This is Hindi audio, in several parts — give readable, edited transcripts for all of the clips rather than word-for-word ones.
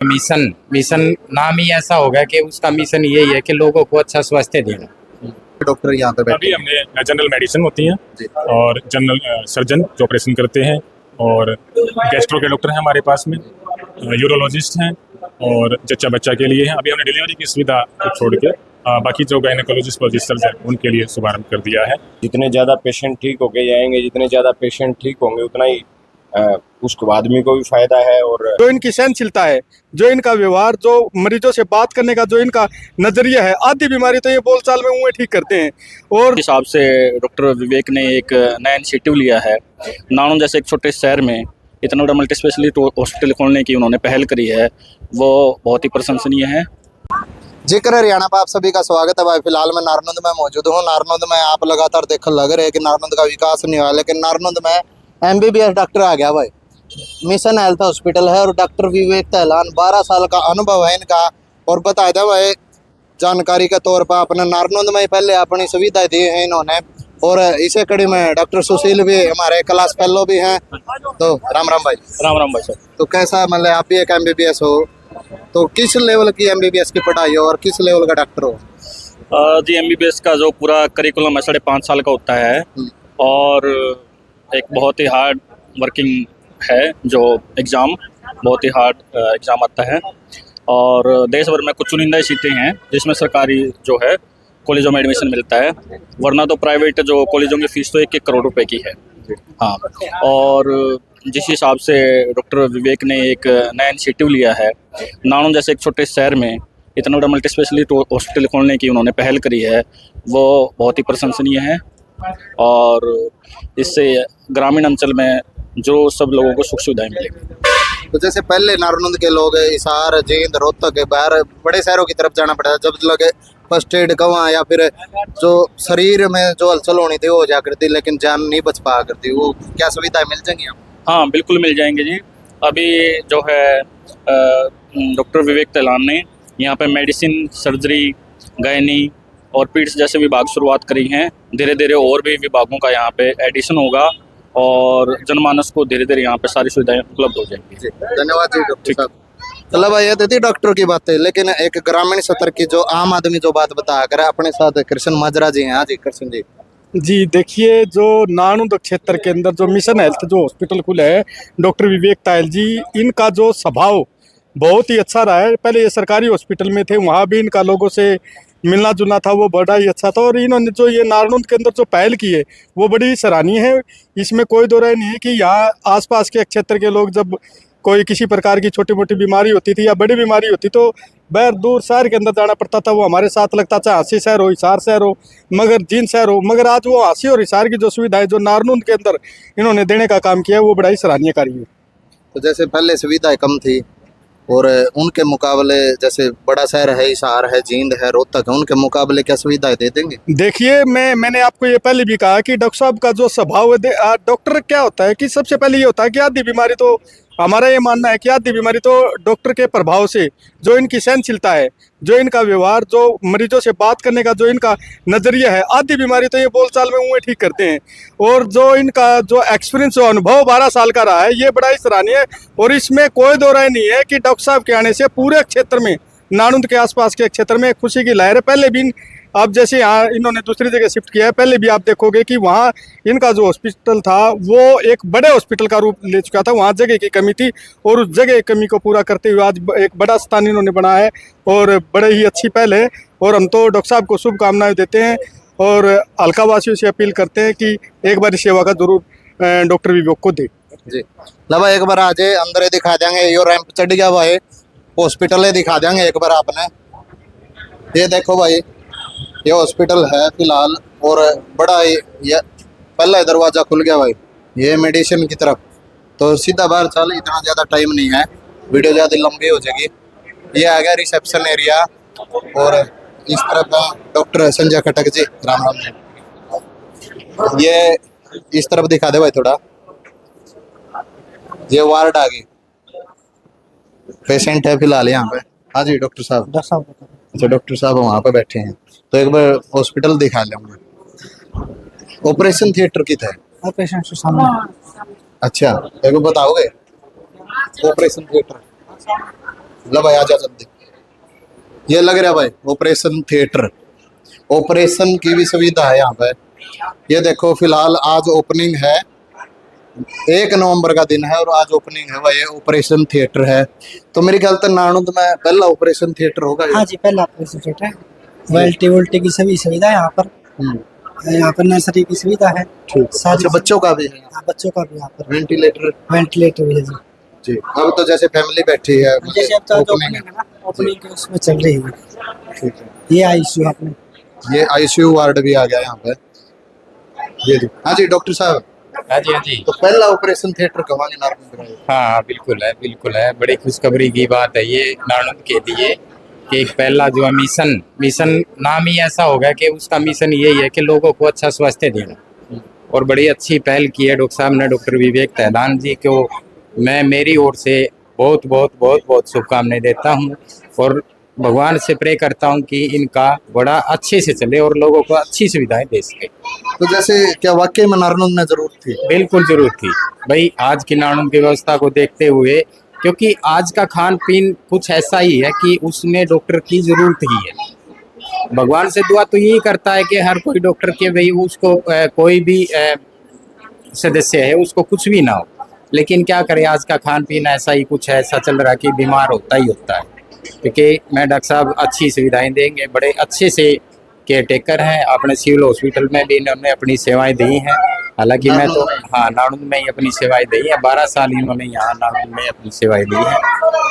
मिशन मिशन नाम ही ऐसा होगा कि उसका मिशन यही है कि लोगों को अच्छा स्वास्थ्य देना। डॉक्टर यहाँ पे अभी बैठे हमने जनरल मेडिसिन होती हैं जी। और जनरल सर्जन जो ऑपरेशन करते हैं, और गैस्ट्रो के डॉक्टर हैं हमारे पास में, यूरोलॉजिस्ट हैं, और जच्चा बच्चा के लिए हैं। अभी हमने डिलीवरी की सुविधा को छोड़ के बाकी जो गायनेकोलॉजिस्ट पॉजिस्टर्स हैं उनके लिए शुभारंभ कर दिया है। जितने ज़्यादा पेशेंट ठीक होके जाएंगे, जितने ज़्यादा पेशेंट ठीक होंगे उतना ही उसको आदमी को भी फायदा है। और जो इनकी सहनशीलता है, जो इनका व्यवहार, जो मरीजों से बात करने का जो इनका नजरिया है, आधी बीमारी तो ये बोलचाल में उन्हें ठीक करते हैं। और हिसाब से डॉक्टर विवेक ने एक नया इनिशिएटिव लिया है। नानों जैसे एक छोटे शहर में इतना बड़ा मल्टी स्पेशलिटी हॉस्पिटल खोलने की उन्होंने पहल करी है, वो बहुत ही प्रशंसनीय है। जिक्र हरियाणा पर आप सभी का स्वागत है भाई। फिलहाल मैं नारनौंद में मौजूद हूँ। नारनौंद में आप लगातार देखने लग रहे हैं कि नारनौंद का विकास नहीं हुआ, लेकिन नारनौंद में MBBS डॉक्टर आ गया भाई। मिशन हेल्थ हॉस्पिटल है और डॉक्टर विवेक तहलान 12 साल का अनुभव है इनका। और बताया था भाई जानकारी के तौर पर अपने नारनौंद में पहले अपनी सुविधा दी है इन्होंने। और इसी कड़ी में डॉक्टर सुशील भी हमारे क्लास फेलो भी हैं। तो राम राम भाई। राम राम भाई साहब। तो कैसा, मतलब आप भी एक MBBS हो, तो किस लेवल की MBBS की पढ़ाई हो और किस लेवल का डॉक्टर हो? जी MBBS का जो पूरा करिकुलम है 5.5 साल का होता है, और एक बहुत ही हार्ड वर्किंग है। जो एग्ज़ाम बहुत ही हार्ड एग्ज़ाम आता है, और देश भर में कुछ चुनिंदा सीटें हैं जिसमें सरकारी जो है कॉलेजों में एडमिशन मिलता है, वरना तो प्राइवेट जो कॉलेजों की फ़ीस तो 1-1 करोड़ रुपए की है। हाँ, और जिस हिसाब से डॉक्टर विवेक ने एक नया इनिशिएटिव लिया है, नानों जैसे एक छोटे शहर में इतना बड़ा मल्टी स्पेशलिटी हॉस्पिटल खोलने की उन्होंने पहल करी है, वो बहुत ही प्रशंसनीय है। और इससे ग्रामीण अंचल में जो सब लोगों को सुख सुविधाएं मिलेंगी। तो जैसे पहले नारनौंद के लोग हिसार, जींद, रोहतक के बाहर बड़े शहरों की तरफ जाना पड़ता था, जब लोग फर्स्ट एड गवा या फिर जो शरीर में जो हलचल होनी थी वो हो जा करती, लेकिन जान नहीं बच पा करती। वो क्या सुविधाएं मिल जाएंगी हम? हाँ, बिल्कुल मिल जाएंगे जी। अभी जो है डॉक्टर विवेक तहलान ने यहाँ पे मेडिसिन, सर्जरी, गायनी और पीड्स जैसे विभाग शुरुआत करी हैं। धीरे धीरे और भी विभागों का यहाँ पे एडिशन होगा और जनमानस को धीरे धीरे यहाँ पे सारी सुविधाएं उपलब्ध हो जाएंगी। धन्यवाद जी डॉक्टर साहब। चलो भाई, ये तो थी डॉक्टर की बातें, लेकिन एक ग्रामीण स्तर की जो आम आदमी जो बात बताया करे, अपने साथ कृष्ण माजरा जी हैं। हाँ जी कृष्ण जी। जी देखिए, जो नानौंद क्षेत्र के अंदर जो मिशन हेल्थ जो हॉस्पिटल खुला है, डॉक्टर विवेक तायल जी, इनका जो स्वभाव बहुत ही अच्छा रहा है। पहले ये सरकारी हॉस्पिटल में थे, वहाँ भी इनका लोगों से मिलना जुलना था, वो बड़ा ही अच्छा था। और इन्होंने जो ये नारनौंद के अंदर जो पहल की है वो बड़ी सराहनीय है। इसमें कोई दो राय नहीं है कि यहाँ आसपास के क्षेत्र के लोग जब कोई किसी प्रकार की छोटी मोटी बीमारी होती थी या बड़ी बीमारी होती तो बाहर दूर शहर के अंदर जाना पड़ता था। वो हमारे साथ लगता, चाहे हांसी शहर हो, हिसार शहर हो, मगर जींद शहर हो, मगर आज वो हांसी और हिसार की जो सुविधाएं जो नारनौंद के अंदर इन्होंने देने का काम किया है वो बड़ा ही सराहनीय कार्य है। तो जैसे पहले सुविधाएं कम थी और उनके मुकाबले, जैसे बड़ा शहर है, हिसार है, जींद है, रोहतक है, उनके मुकाबले क्या सुविधाएं दे देंगे? देखिए, मैंने आपको ये पहले भी कहा कि डॉक्टर साहब का जो स्वभाव है, डॉक्टर क्या होता है कि सबसे पहले ये होता है कि आधी बीमारी तो, हमारा ये मानना है कि आधी बीमारी तो डॉक्टर के प्रभाव से, जो इनकी सहनशीलता है, जो इनका व्यवहार, जो मरीजों से बात करने का जो इनका नज़रिया है, आधी बीमारी तो ये बोलचाल में उन्हें ठीक करते हैं। और जो इनका जो एक्सपीरियंस, जो अनुभव 12 साल का रहा है, ये बड़ा ही सराहनीय है। और इसमें कोई दो राय नहीं है कि डॉक्टर साहब के आने से पूरे क्षेत्र में, नानौंद के आसपास के क्षेत्र में खुशी की लहर है। पहले भी अब जैसे यहाँ इन्होंने दूसरी जगह शिफ्ट किया है, पहले भी आप देखोगे कि वहाँ इनका जो हॉस्पिटल था वो एक बड़े हॉस्पिटल का रूप ले चुका था। वहाँ जगह की कमी थी और उस जगह की कमी को पूरा करते हुए आज एक बड़ा स्थान इन्होंने बनाया है और बड़े ही अच्छी पहल है। और हम तो डॉक्टर साहब को शुभकामनाएं देते हैं और हल्का वासियों से अपील करते हैं कि एक बार इस सेवा का जरूर डॉक्टर विवेक को दे। जी लबा, एक बार आज अंदर दिखा देंगे, यो रैंप चढ़ गया हुआ है, हॉस्पिटल दिखा देंगे एक बार आपने। ये देखो भाई, ये हॉस्पिटल है फिलहाल, और बड़ा ही ये पहला दरवाजा खुल गया भाई, ये मेडिसिन की तरफ। तो सीधा बाहर चल, इतना ज़्यादा टाइम नहीं है, वीडियो ज़्यादा लंबी हो जाएगी। ये आ गया रिसेप्शन एरिया, और इस तरफ डॉक्टर संजय खटक जी, राम राम जी। ये इस तरफ दिखा दे भाई थोड़ा, ये वार्ड आ गई, पेशेंट है फिलहाल यहाँ पे। हाँ जी डॉक्टर साहब। अच्छा, डॉक्टर साहब वहाँ पे बैठे हैं, तो एक बार हॉस्पिटल दिखा लेंगे। ऑपरेशन थिएटर की था, ऑपरेशन से सामने। अच्छा एक बार बताओगे ऑपरेशन थिएटर? लो भाई आजा जल्दी। ये लग रहा है भाई ऑपरेशन थिएटर, ऑपरेशन की भी सुविधा है यहाँ पे। ये देखो फिलहाल आज ओपनिंग है, 1 नवंबर का दिन है और आज ओपनिंग है भाई, ऑपरेशन थिएटर है। तो मेरी ख्याल से नानोद में पहला ऑपरेशन थिएटर होगा ये। हाँ जी, पहला ऑपरेशन थिएटर है। वेल्टी वोल्टी की सभी सुविधा है यहाँ पर। यहाँ पर नर्सरी की सुविधा है। सारी अच्छा बच्चों का भी है, हाँ, बच्चों का भी यहाँ पर वेंटिलेटर वेंटिलेटर भी है जी। जी। अब तो जैसे फैमिली बैठी है, जैसे अब तो ओपनिंग ओपनिंग है ना, ओपनिंग के उसमें चल रही है। ठीक है। ये आईसीयू आपने ये आईसीयू वार्ड भी आ गया यहाँ पे। ये जी, हाँ जी डॉक्टर साहब, हाँ जी, हाँ जी। तो पहला ऑपरेशन थिएटर कहाँ नारायण में? हाँ बिल्कुल है, बिल्कुल है। बड़ी खुशखबरी की बात है ये नानद के लिए कि एक पहला जो है मिशन नाम ही ऐसा होगा कि उसका मिशन यही है कि लोगों को अच्छा स्वास्थ्य देना। और बड़ी अच्छी पहल की है डॉक्टर साहब ने, डॉक्टर विवेक तहलान जी को मैं मेरी ओर से बहुत बहुत बहुत बहुत शुभकामनाएं देता हूँ और भगवान से प्रे करता हूँ कि इनका बड़ा अच्छे से चले और लोगों को अच्छी सुविधाएं दे सके। तो जैसे क्या वाकई में नारायण में जरूरत थी? बिल्कुल जरूर थी भाई, आज की नानून की व्यवस्था को देखते हुए, क्योंकि आज का खान पीन कुछ ऐसा ही है कि उसमें डॉक्टर की जरूरत ही है। भगवान से दुआ तो यही करता है कि हर कोई डॉक्टर के भाई उसको कोई भी सदस्य है उसको कुछ भी ना हो, लेकिन क्या करे आज का खान पीन ऐसा ही कुछ ऐसा चल रहा है कि बीमार होता ही होता है। क्योंकि मैं डॉक्टर साहब अच्छी सुविधाएं देंगे, बड़े अच्छे से केयर टेकर हैं। अपने सिविल हॉस्पिटल में भी इन्होंने अपनी सेवाएं दी हैं। हालांकि मैं तो हाँ नानून में ही अपनी सेवाएं दी है, 12 साल इन्होंने यहाँ नानून में अपनी सेवाएं दी हैं।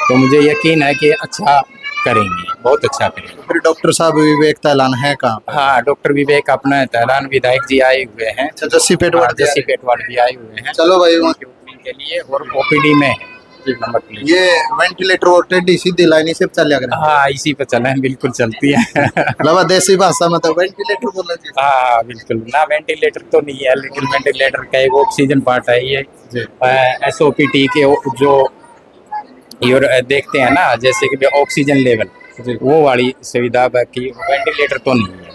तो मुझे यकीन है कि अच्छा करेंगे, बहुत अच्छा करेंगे। फिर डॉक्टर साहब विवेक तहलान है कहाँ? हाँ डॉक्टर विवेक अपना तहलान विधायक जी आए हुए हैं, जस्सी पेटवाड़ जस्सी पेटवाड़ भी आए हुए हैं चलो भाई वहाँ ओपनिंग के लिए, और ओपीडी में है नंबर प्लेट। ये वेंटिलेटर और टेडी सीधी लाइन से चल जाएगा। हाँ इसी पे चले हैं, बिल्कुल चलती है। लवा देसी भाषा में तो वेंटिलेटर बोला जी। हाँ बिल्कुल ना, वेंटिलेटर तो नहीं है लेकिन वेंटिलेटर का एक ऑक्सीजन पार्ट है ये। एसओपीटी के जो देखते हैं ना, जैसे कि ऑक्सीजन लेवल वो वाली सुविधा, बाकी वेंटिलेटर तो नहीं है।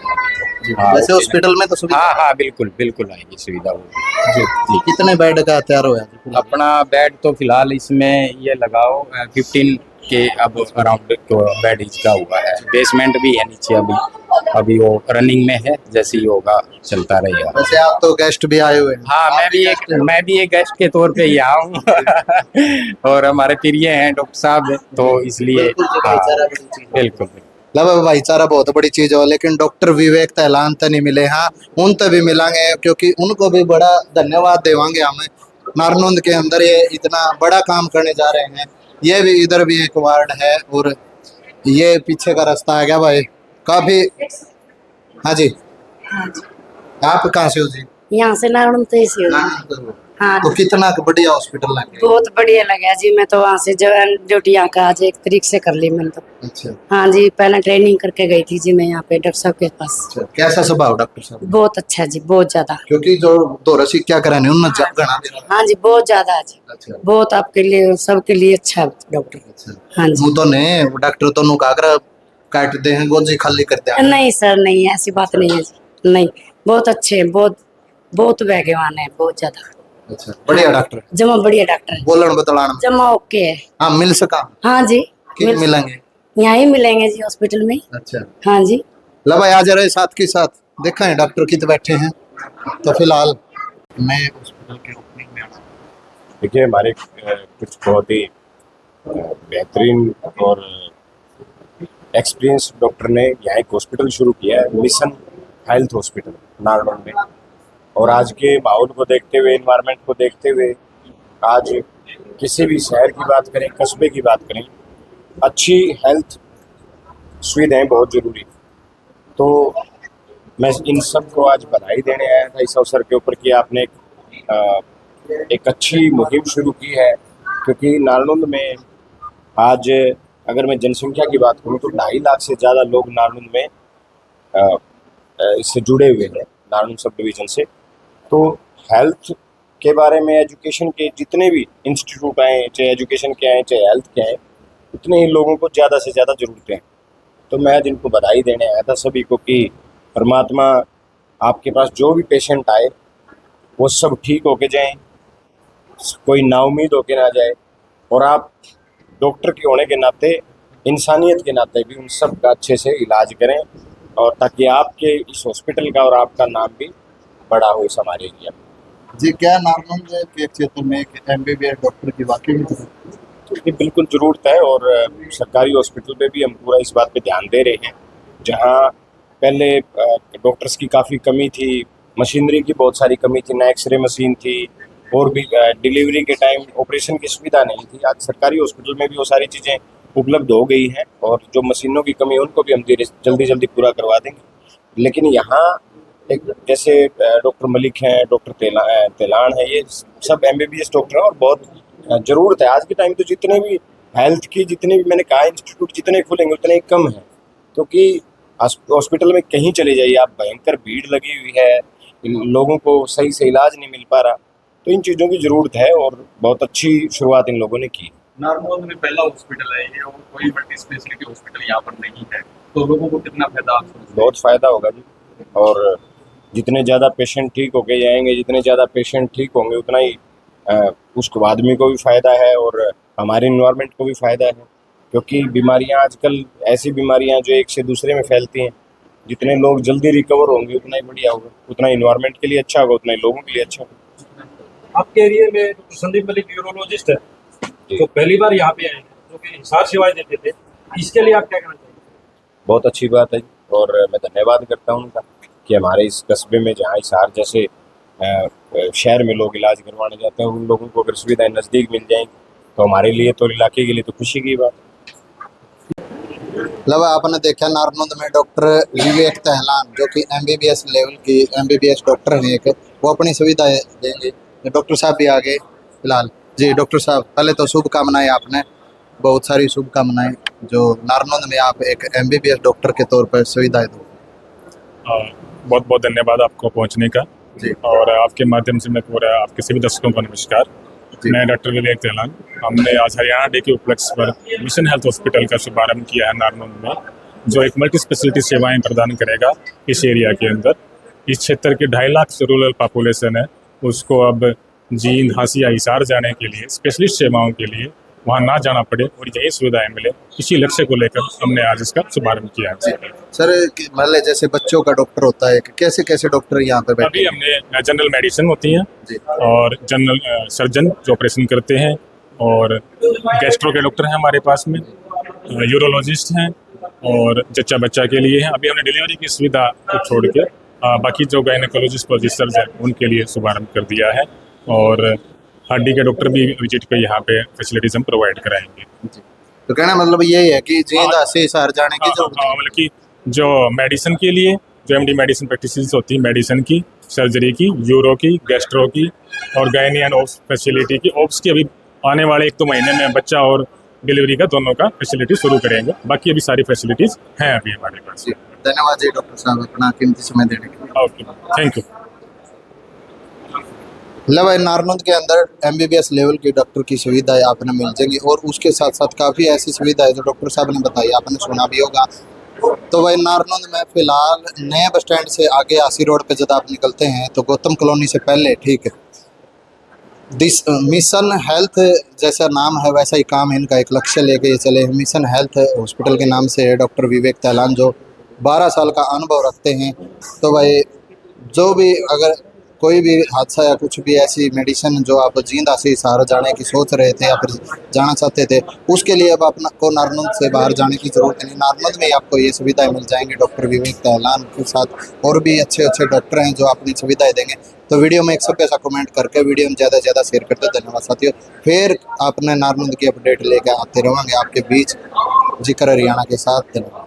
हाँ, वैसे हॉस्पिटल में तो सुविधा। हाँ हाँ बिल्कुल बिल्कुल आएगी सुविधा वो जी। कितने बेड का तैयार हुआ है? अपना बेड तो फिलहाल इसमें ये लगाओ 15 के अब अराउंड तो बेड इसका हुआ है। बेसमेंट भी है नीचे, अभी वो रनिंग में है, जैसे ही होगा चलता रहेगा। वैसे आप तो गेस्ट भी आए हुए हैं। हाँ मैं भी एक गेस्ट के तौर पे ही आया हूँ। और हमारे प्रिय हैं डॉक्टर साहब, तो इसलिए बिल्कुल लव भाईचारा बहुत बड़ी चीज हो, लेकिन डॉक्टर विवेक तहलान तो नहीं मिले। हाँ उन तो भी मिलेंगे, क्योंकि उनको भी बड़ा धन्यवाद देवांगे हमें। नारनौंद के अंदर ये इतना बड़ा काम करने जा रहे हैं। ये भी इधर भी एक वार्ड है और ये पीछे का रास्ता है क्या भाई काफी। हाँ जी, आप कहाँ से हो जी? यहाँ से नारायण तो से हो। हाँ तो कितना बढ़िया हॉस्पिटल लगे? बहुत बढ़िया लगा जी। मैं तो वहाँ से ड्यूटी यहाँ का आज 1 तारीख से कर ली मैंने तो। अच्छा हाँ जी, पहले ट्रेनिंग करके गई थी जी मैं यहाँ पे डॉक्टर साहब के पास। अच्छा, कैसा स्वभाव डॉक्टर साहब? बहुत अच्छा जी, बहुत ज्यादा। क्योंकि जो दोरसी क्या कराने उन्होंने घना दे रहा। हाँ जी, बहुत ज्यादा जी। अच्छा बहुत आपके लिए सबके लिए अच्छा है डॉक्टर। अच्छा, हाँ जी। वो तो नहीं डॉक्टर तो नु कागरा काटते हैं, गोजी खाली करते हैं। नहीं सर, नहीं ऐसी बात नहीं है जी। नहीं, बहुत अच्छे हैं, बहुत बहुत वैज्ञान है, बहुत ज्यादा। अच्छा बढ़िया डॉक्टर, जमा बढ़िया डॉक्टर है, बोलन बतलान जमा ओके है। हाँ मिल सका? हाँ जी, कि मिलेंगे यहाँ ही मिलेंगे जी हॉस्पिटल में। अच्छा हाँ जी। ला भाई आज रहे साथ के साथ देखा है डॉक्टर कितने बैठे हैं। तो फिलहाल मैं हॉस्पिटल के ओपनिंग में देखिए हमारे कुछ बहुत ही बेहतरीन और एक्सपीरियंस डॉक्टर ने यहाँ एक हॉस्पिटल शुरू किया है, मिशन हेल्थ हॉस्पिटल नारनौल में। और आज के माहौल को देखते हुए, एनवायरनमेंट को देखते हुए, आज किसी भी शहर की बात करें, कस्बे की बात करें, अच्छी हेल्थ सुविधाएं बहुत जरूरी। तो मैं इन सब को आज बधाई देने आया था इस अवसर के ऊपर कि आपने एक अच्छी मुहिम शुरू की है। क्योंकि नारनौल में आज अगर मैं जनसंख्या की बात करूं तो 2.5 लाख से ज़्यादा लोग नारनौल में इससे जुड़े हुए हैं, नारनौल सब डिवीज़न से। तो हेल्थ के बारे में, एजुकेशन के जितने भी इंस्टीट्यूट आए, चाहे एजुकेशन के आए चाहे हेल्थ के आए, उतने ही लोगों को ज़्यादा से ज़्यादा ज़रूरतें हैं। तो मैं आज इनको बधाई देने आया था सभी को कि परमात्मा आपके पास जो भी पेशेंट आए वो सब ठीक होके जाएं, कोई नाउम्मीद होके ना जाए। और आप डॉक्टर के होने के नाते इंसानियत के नाते भी उन सब का अच्छे से इलाज करें, और ताकि आपके इस हॉस्पिटल का और आपका नाम भी बड़ा हो इस हमारे एरिया में। जी, क्या नारायणगंज के क्षेत्र में एक MBBS डॉक्टर की वाकई में जरूरत है? ये बिल्कुल ज़रूरत है, और सरकारी हॉस्पिटल पे भी हम पूरा इस बात पे ध्यान दे रहे हैं। जहाँ पहले डॉक्टर्स की काफ़ी कमी थी, मशीनरी की बहुत सारी कमी थी, ना एक्सरे मशीन थी, और भी डिलीवरी के टाइम ऑपरेशन की सुविधा नहीं थी। आज सरकारी हॉस्पिटल में भी वो सारी चीज़ें उपलब्ध हो गई हैं, और जो मशीनों की कमी है उनको भी हम जल्दी जल्दी पूरा करवा देंगे। लेकिन यहाँ एक जैसे डॉक्टर मलिक हैं, डॉक्टर तेलान है, ये सब MBBS डॉक्टर हैं, और बहुत ज़रूरत है आज के टाइम। तो जितने भी हेल्थ की, जितने भी मैंने कहा इंस्टीट्यूट जितने खुलेंगे उतने ही कम हैं, क्योंकि हॉस्पिटल में कहीं चले जाइए आप, भयंकर भीड़ लगी हुई है, लोगों को सही से इलाज नहीं मिल पा रहा। तो इन चीज़ों की ज़रूरत है, और बहुत अच्छी शुरुआत इन लोगों ने की। नारायणगंज में पहला हॉस्पिटल है ये, और कोई मल्टी स्पेशलिटी हॉस्पिटल यहाँ पर नहीं है, तो लोगों को कितना फायदा? बहुत फ़ायदा होगा जी, और जितने ज़्यादा पेशेंट ठीक होके जाएंगे, जितने ज़्यादा पेशेंट ठीक होंगे, उतना ही उसको आदमी को भी फ़ायदा है, और हमारे इन्वायरमेंट को भी फ़ायदा है। क्योंकि बीमारियां आजकल ऐसी बीमारियां जो एक से दूसरे में फैलती हैं, जितने लोग जल्दी रिकवर होंगे उतना ही बढ़िया होगा, उतना इन्वायरमेंट के लिए अच्छा होगा, उतना ही लोगों के लिए अच्छा होगा। आपके एरिया में डॉक्टर संदीप मलिक न्यूरोलॉजिस्ट है, जो पहली बार यहाँ पे आए हैं, जो कि हिसार सेवाएं देते थे, इसके लिए आप क्या कहना चाहिए? बहुत अच्छी बात है, और मैं धन्यवाद करता हूँ उनका कि हमारे इस कस्बे में जहाँ हिसार जैसे शहर में लोग इलाज करवाने जाते हैं, उन लोगों को अगर सुविधाएं नज़दीक मिल जाएंगी तो हमारे लिए तो इलाके के लिए तो खुशी की बात। मतलब आपने देखा नारायणगंज में डॉक्टर विवेक तेलान जो कि MBBS लेवल की MBBS डॉक्टर हैं एक, वो अपनी सुविधाएं देंगे। डॉक्टर साहब भी आगे फिलहाल। जी डॉक्टर साहब, पहले तो शुभकामनाएं, आपने बहुत सारी शुभकामनाएं जो नारायणगंज में आप एक MBBS डॉक्टर के तौर पर सुविधाएं दो। बहुत बहुत धन्यवाद आपको पहुंचने का जी। और आपके माध्यम से मैं पूरा आपके सभी दर्शकों को नमस्कार। मैं डॉक्टर विवेक तेलान, हमने आज हरियाणा डे के उपलक्ष्य पर मिशन हेल्थ हॉस्पिटल का शुभारंभ किया है नारायणगंज में, जो एक मल्टी स्पेशलिटी सेवाएं प्रदान करेगा इस एरिया के अंदर। इस क्षेत्र के 2.5 लाख से रूरल पॉपुलेशन है, उसको अब जींद, हासिया, हिसार जाने के लिए स्पेशलिस्ट सेवाओं के लिए वहाँ ना जाना पड़े और यही सुविधाएं मिले, इसी लक्ष्य को लेकर हमने आज इसका शुभारंभ किया है। सर मतलब जैसे बच्चों का डॉक्टर होता है, कैसे कैसे डॉक्टर यहाँ पे बैठे? अभी हमने जनरल मेडिसिन होती हैं और जनरल सर्जन जो ऑपरेशन करते हैं, और गैस्ट्रो के डॉक्टर हैं हमारे पास में, यूरोलॉजिस्ट हैं, और जच्चा बच्चा के लिए हैं। अभी हमने डिलीवरी की सुविधा को छोड़ के बाकी जो गायनेकोलॉजिस्ट और सर्जन हैं उनके लिए शुभारंभ कर दिया है, और हड्डी के डॉक्टर भी विजिट पे यहाँ पे फैसिलिटीज हम प्रोवाइड कराएंगे। तो कहना मतलब यही है कि जींद से हिसार जाने की जरूरत है। मतलब कि जो मेडिसिन के लिए जो MD मेडिसिन प्रैक्टिसेस होती है, मेडिसिन की, सर्जरी की, यूरो की, गैस्ट्रो की, और गायनी एंड ओप्स फैसिलिटी की। ओप्स की अभी आने वाले 1-2 महीने में बच्चा और डिलीवरी का दोनों का फैसिलिटी शुरू करेंगे। बाकी अभी सारी फैसिलिटीज हैं अभी हमारे पास। धन्यवाद जी डॉक्टर साहब अपना कीमती समय देने के लिए। Okay, thank you. नारायणगंज के अंदर MBBS लेवल की डॉक्टर की सुविधाएं आपने मिल जाएंगी, और उसके साथ साथ काफ़ी ऐसी सुविधाएं जो डॉक्टर साहब ने बताई, आपने सुना भी होगा। तो भाई नारायणगंज में फिलहाल नए बस स्टैंड से आगे आसी रोड पे जब आप निकलते हैं तो गौतम कॉलोनी से पहले ठीक मिशन हेल्थ जैसा नाम है वैसा ही काम है इनका, एक लक्ष्य लेके ये चले। मिशन हेल्थ हॉस्पिटल के नाम से है डॉक्टर विवेक तेलान, जो 12 साल का अनुभव रखते हैं। तो भाई जो भी अगर कोई भी हादसा या कुछ भी ऐसी मेडिसिन जो आप जींद से हिसार जाने की सोच रहे थे या फिर जाना चाहते थे, उसके लिए अब अपना को नारायणगंज से बाहर जाने की ज़रूरत नहीं, नारायणगंज में ही आपको ये सुविधाएं मिल जाएंगी। डॉक्टर विवेक तेलान के साथ और भी अच्छे अच्छे डॉक्टर हैं जो अपनी सुविधाएं देंगे। तो वीडियो में 100 पैसा कमेंट करके वीडियो में ज़्यादा से ज़्यादा शेयर करते। धन्यवाद साथियों, फिर आपने नारायणगंज की अपडेट लेकर आते रहेंगे आपके बीच जिक्र हरियाणा के साथ। धन्यवाद।